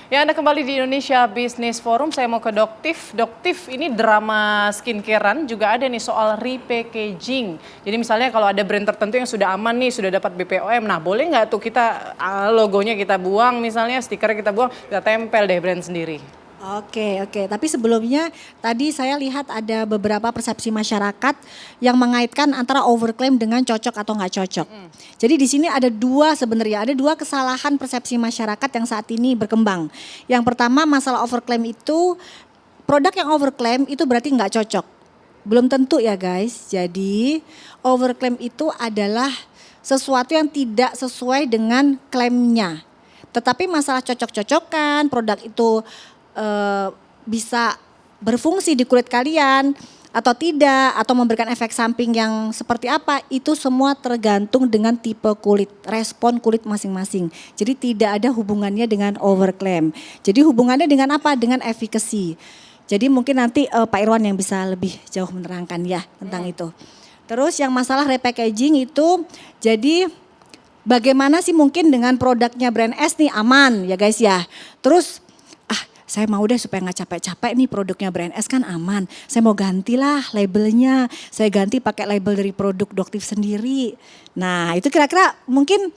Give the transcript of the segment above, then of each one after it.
Ya, Anda kembali di Indonesia Business Forum. Saya mau ke Doktif. Doktif, ini drama skincarean juga ada nih soal repackaging. Jadi misalnya kalau ada brand tertentu yang sudah aman nih, sudah dapat BPOM. Nah, boleh nggak tuh kita logonya kita buang misalnya, stikernya kita buang, kita tempel deh brand sendiri. Oke, oke. Tapi sebelumnya tadi saya lihat ada beberapa persepsi masyarakat yang mengaitkan antara overclaim dengan cocok atau nggak cocok. Jadi di sini ada ada dua kesalahan persepsi masyarakat yang saat ini berkembang. Yang pertama masalah overclaim itu, produk yang overclaim itu berarti nggak cocok. Belum tentu ya guys. Jadi overclaim itu adalah sesuatu yang tidak sesuai dengan klaimnya. Tetapi masalah cocok-cocokan, produk itu bisa berfungsi di kulit kalian atau tidak, atau memberikan efek samping yang seperti apa, itu semua tergantung dengan tipe kulit, respon kulit masing-masing. Jadi tidak ada hubungannya dengan overclaim. Jadi hubungannya dengan apa? Dengan efficacy. Jadi mungkin nanti Pak Irwan yang bisa lebih jauh menerangkan ya tentang itu. Terus yang masalah repackaging itu, jadi bagaimana sih mungkin dengan produknya brand S nih aman ya guys ya. Terus saya mau deh supaya nggak capek-capek nih produknya brand S kan aman. Saya mau gantilah labelnya. Saya ganti pakai label dari produk Doktif sendiri. Nah itu kira-kira mungkin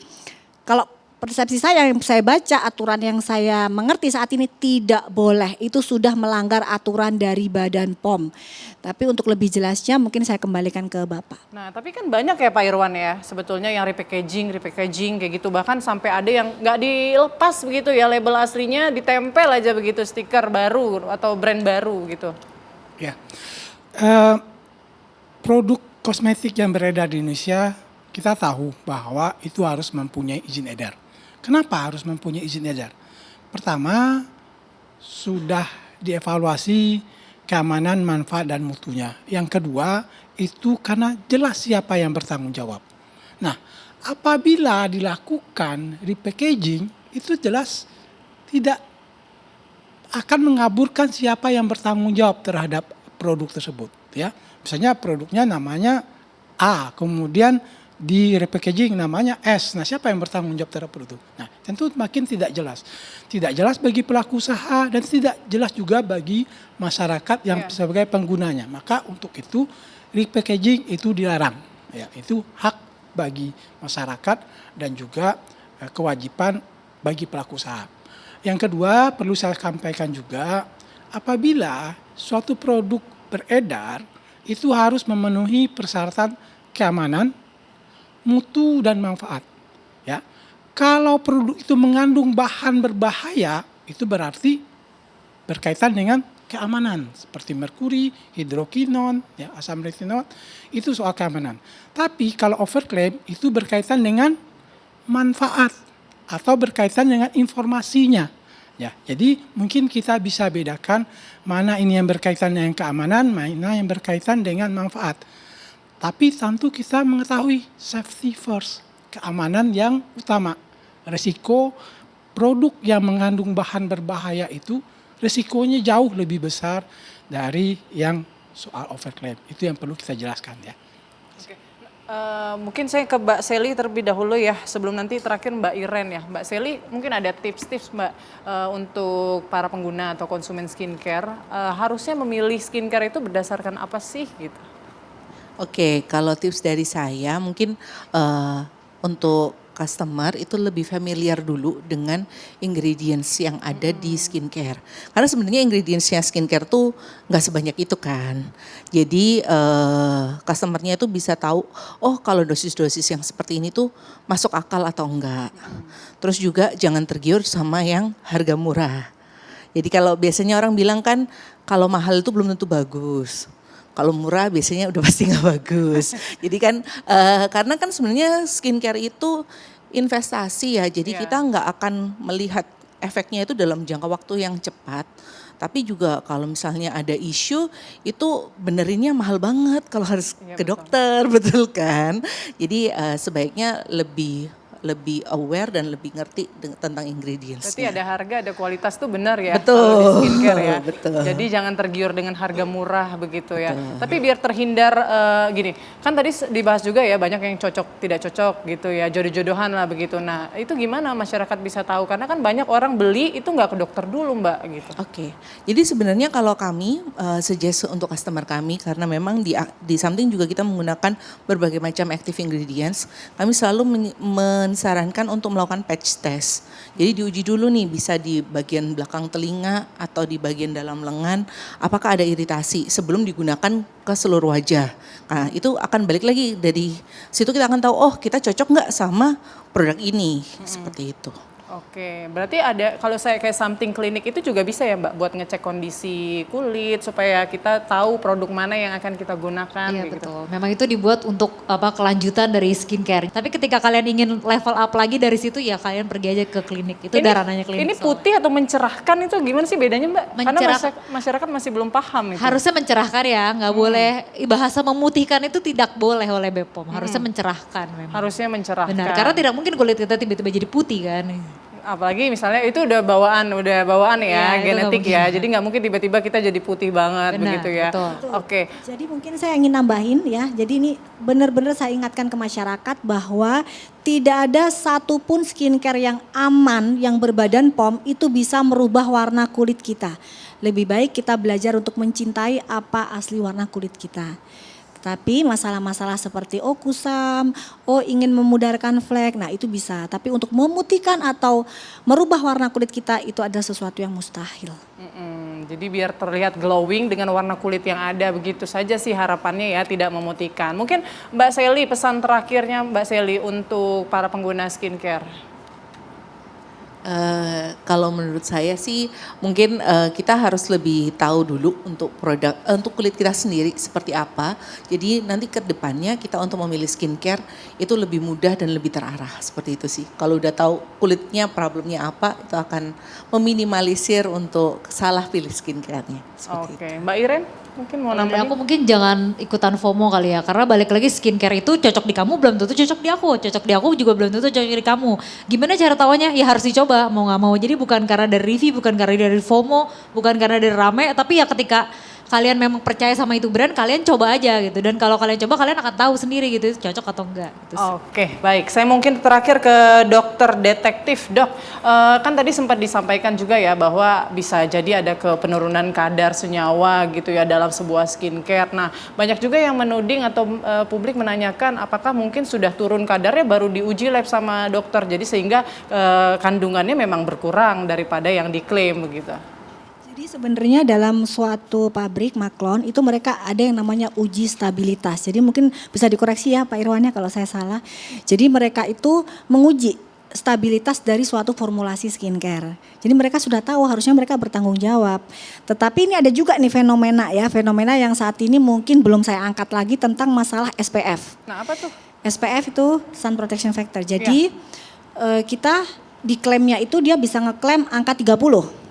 kalau persepsi saya yang saya baca, aturan yang saya mengerti saat ini tidak boleh. Itu sudah melanggar aturan dari Badan POM. Tapi untuk lebih jelasnya mungkin saya kembalikan ke Bapak. Nah, tapi kan banyak ya Pak Irwan ya, sebetulnya yang repackaging kayak gitu. Bahkan sampai ada yang nggak dilepas begitu ya, label aslinya ditempel aja begitu, stiker baru atau brand baru gitu. Ya, produk kosmetik yang beredar di Indonesia, kita tahu bahwa itu harus mempunyai izin edar. Kenapa harus mempunyai izin edar? Pertama, sudah dievaluasi keamanan, manfaat, dan mutunya. Yang kedua, itu karena jelas siapa yang bertanggung jawab. Nah, apabila dilakukan repackaging, itu jelas tidak akan mengaburkan siapa yang bertanggung jawab terhadap produk tersebut. Ya, misalnya produknya namanya A, kemudian di repackaging namanya S. Nah, siapa yang bertanggung jawab terhadap produk? Nah, tentu makin tidak jelas. Tidak jelas bagi pelaku usaha dan tidak jelas juga bagi masyarakat yang sebagai penggunanya. Maka untuk itu repackaging itu dilarang. Ya, itu hak bagi masyarakat dan juga kewajiban bagi pelaku usaha. Yang kedua, perlu saya sampaikan juga, apabila suatu produk beredar itu harus memenuhi persyaratan keamanan, mutu, dan manfaat. Ya, kalau produk itu mengandung bahan berbahaya, itu berarti berkaitan dengan keamanan seperti merkuri, hidrokinon, ya, asam retinol, itu soal keamanan. Tapi kalau overclaim itu berkaitan dengan manfaat atau berkaitan dengan informasinya. Ya, jadi mungkin kita bisa bedakan mana ini yang berkaitan dengan keamanan, mana yang berkaitan dengan manfaat. Tapi tentu kita mengetahui safety first, keamanan yang utama. Resiko produk yang mengandung bahan berbahaya itu resikonya jauh lebih besar dari yang soal overclaim. Itu yang perlu kita jelaskan ya. Oke. Mungkin saya ke Mbak Seli terlebih dahulu ya, sebelum nanti terakhir Mbak Iren ya. Mbak Seli mungkin ada tips-tips Mbak untuk para pengguna atau konsumen skincare, harusnya memilih skincare itu berdasarkan apa sih gitu? Oke, kalau tips dari saya mungkin untuk customer itu lebih familiar dulu dengan ingredients yang ada di skincare. Karena sebenarnya ingredientsnya skincare tuh nggak sebanyak itu kan. Jadi customernya itu bisa tahu, oh kalau dosis-dosis yang seperti ini tuh masuk akal atau enggak. Terus juga jangan tergiur sama yang harga murah. Jadi kalau biasanya orang bilang kan kalau mahal itu belum tentu bagus. Kalau murah biasanya udah pasti nggak bagus. Jadi kan karena kan sebenarnya skincare itu investasi ya. Jadi kita nggak akan melihat efeknya itu dalam jangka waktu yang cepat. Tapi juga kalau misalnya ada isu itu benerinnya mahal banget kalau harus ke dokter, betul kan? Jadi sebaiknya lebih lebih aware dan lebih ngerti tentang ingredients. Berarti ada harga, ada kualitas tuh benar ya. Betul. Kalau di skincare ya. Betul. Jadi jangan tergiur dengan harga murah begitu ya. Tapi biar terhindar gini, kan tadi dibahas juga ya banyak yang cocok tidak cocok gitu ya, jodoh-jodohan lah begitu. Nah itu gimana masyarakat bisa tahu? Karena kan banyak orang beli itu nggak ke dokter dulu Mbak gitu. Oke, jadi sebenarnya kalau kami suggest untuk customer kami, karena memang di Something juga kita menggunakan berbagai macam active ingredients, kami selalu mensarankan untuk melakukan patch test. Jadi diuji dulu nih, bisa di bagian belakang telinga atau di bagian dalam lengan, apakah ada iritasi sebelum digunakan ke seluruh wajah. Nah itu akan balik lagi, dari situ kita akan tahu, oh kita cocok nggak sama produk ini, seperti itu. Oke, berarti ada kalau saya kayak Something Clinic itu juga bisa ya Mbak buat ngecek kondisi kulit supaya kita tahu produk mana yang akan kita gunakan. Iya gitu. betul. Memang itu dibuat untuk kelanjutan dari skincare. Tapi ketika kalian ingin level up lagi dari situ ya kalian pergi aja ke klinik. Itu udah ranahnya klinik. Ini putih atau mencerahkan itu gimana sih bedanya Mbak? Karena Mencerah- masyarakat masih belum paham itu. Harusnya mencerahkan ya, nggak boleh bahasa memutihkan itu tidak boleh oleh BPOM. Harusnya mencerahkan memang. Harusnya mencerahkan. Benar, karena tidak mungkin kulit kita tiba-tiba jadi putih kan. Apalagi misalnya itu udah bawaan ya, Iya, itu genetik nggak ya. mungkin. Jadi nggak mungkin tiba-tiba kita jadi putih banget Benar, begitu ya. betul. Oke. Jadi mungkin saya ingin nambahin ya, jadi ini benar-benar saya ingatkan ke masyarakat bahwa tidak ada satupun skincare yang aman, yang berbadan POM itu bisa merubah warna kulit kita. Lebih baik kita belajar untuk mencintai apa asli warna kulit kita. Tapi masalah-masalah seperti kusam, ingin memudarkan flek, nah itu bisa. Tapi untuk memutihkan atau merubah warna kulit kita itu adalah sesuatu yang mustahil. Jadi biar terlihat glowing dengan warna kulit yang ada, begitu saja sih harapannya ya, tidak memutihkan. Mungkin Mbak Sally, pesan terakhirnya Mbak Sally untuk para pengguna skincare. Kalau menurut saya sih mungkin kita harus lebih tahu dulu untuk produk untuk kulit kita sendiri seperti apa. Jadi nanti ke depannya kita untuk memilih skincare itu lebih mudah dan lebih terarah, seperti itu sih. Kalau udah tahu kulitnya problemnya apa, itu akan meminimalisir untuk salah pilih skincare-nya. Seperti Oke, itu. Mbak Iren mungkin mau Dari nambahin? aku mungkin jangan ikutan FOMO kali ya, karena balik lagi skincare itu cocok di kamu belum tentu cocok di aku juga belum tentu cocok di kamu. Gimana cara tawanya? Ya harus dicoba mau nggak mau. Jadi bukan karena dari review, bukan karena dari FOMO, bukan karena dari rame, tapi ya ketika kalian memang percaya sama itu brand, kalian coba aja gitu. Dan kalau kalian coba, kalian akan tahu sendiri gitu cocok atau enggak. Gitu sih. Oke, baik. Saya mungkin terakhir ke dokter detektif, Dok. Kan tadi sempat disampaikan juga ya bahwa bisa jadi ada penurunan kadar senyawa gitu ya dalam sebuah skincare. Nah, banyak juga yang menuding atau publik menanyakan apakah mungkin sudah turun kadarnya baru diuji lab sama dokter. Jadi sehingga kandungannya memang berkurang daripada yang diklaim begitu. Jadi sebenarnya dalam suatu pabrik maklon itu mereka ada yang namanya uji stabilitas. Jadi mungkin bisa dikoreksi ya Pak Irwannya kalau saya salah. Jadi mereka itu menguji stabilitas dari suatu formulasi skincare. Jadi mereka sudah tahu, harusnya mereka bertanggung jawab. Tetapi ini ada juga nih fenomena yang saat ini mungkin belum saya angkat lagi tentang masalah SPF. Nah, apa tuh? SPF itu Sun Protection Factor. Jadi kita di klaimnya itu dia bisa ngeklaim angka 30.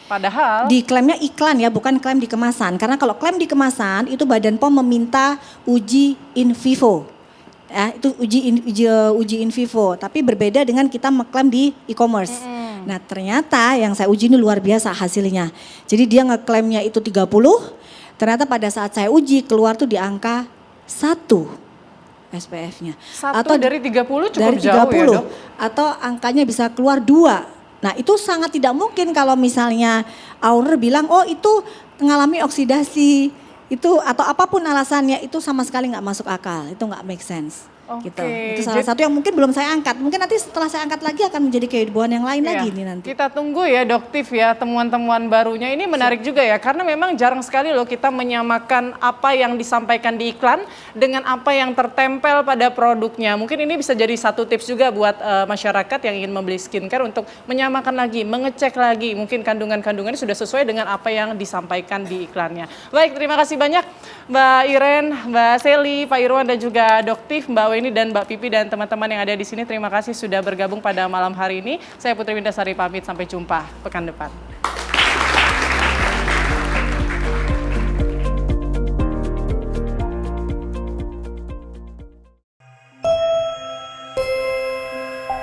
Padahal Di klaimnya iklan ya, bukan klaim di kemasan. Karena kalau klaim di kemasan itu Badan POM meminta uji in vivo. Ya, itu uji in vivo, tapi berbeda dengan kita mengklaim di e-commerce. Nah, ternyata yang saya uji ini luar biasa hasilnya. Jadi dia ngeklaimnya itu 30, ternyata pada saat saya uji keluar tuh di angka 1 SPF-nya. satu dari 30 cukup dari 30, jauh ya, Dok? atau angkanya bisa keluar 2. Nah itu sangat tidak mungkin kalau misalnya owner bilang itu mengalami oksidasi itu atau apapun alasannya itu sama sekali nggak masuk akal, itu nggak make sense. Gitu. Oke, Itu salah satu yang mungkin belum saya angkat. Mungkin nanti setelah saya angkat lagi akan menjadi kehebohan yang lain lagi nih nanti. Kita tunggu ya Doktif ya temuan-temuan barunya. Ini menarik juga ya karena memang jarang sekali loh kita menyamakan apa yang disampaikan di iklan dengan apa yang tertempel pada produknya. Mungkin ini bisa jadi satu tips juga buat masyarakat yang ingin membeli skincare untuk menyamakan lagi, mengecek lagi mungkin kandungan-kandungannya sudah sesuai dengan apa yang disampaikan di iklannya. Baik, terima kasih banyak Mbak Iren, Mbak Sally, Pak Irwan dan juga Doktif, Mbak Weni dan Mbak Pipi dan teman-teman yang ada di sini. Terima kasih sudah bergabung pada malam hari ini. Saya Putri Windasari pamit, sampai jumpa pekan depan.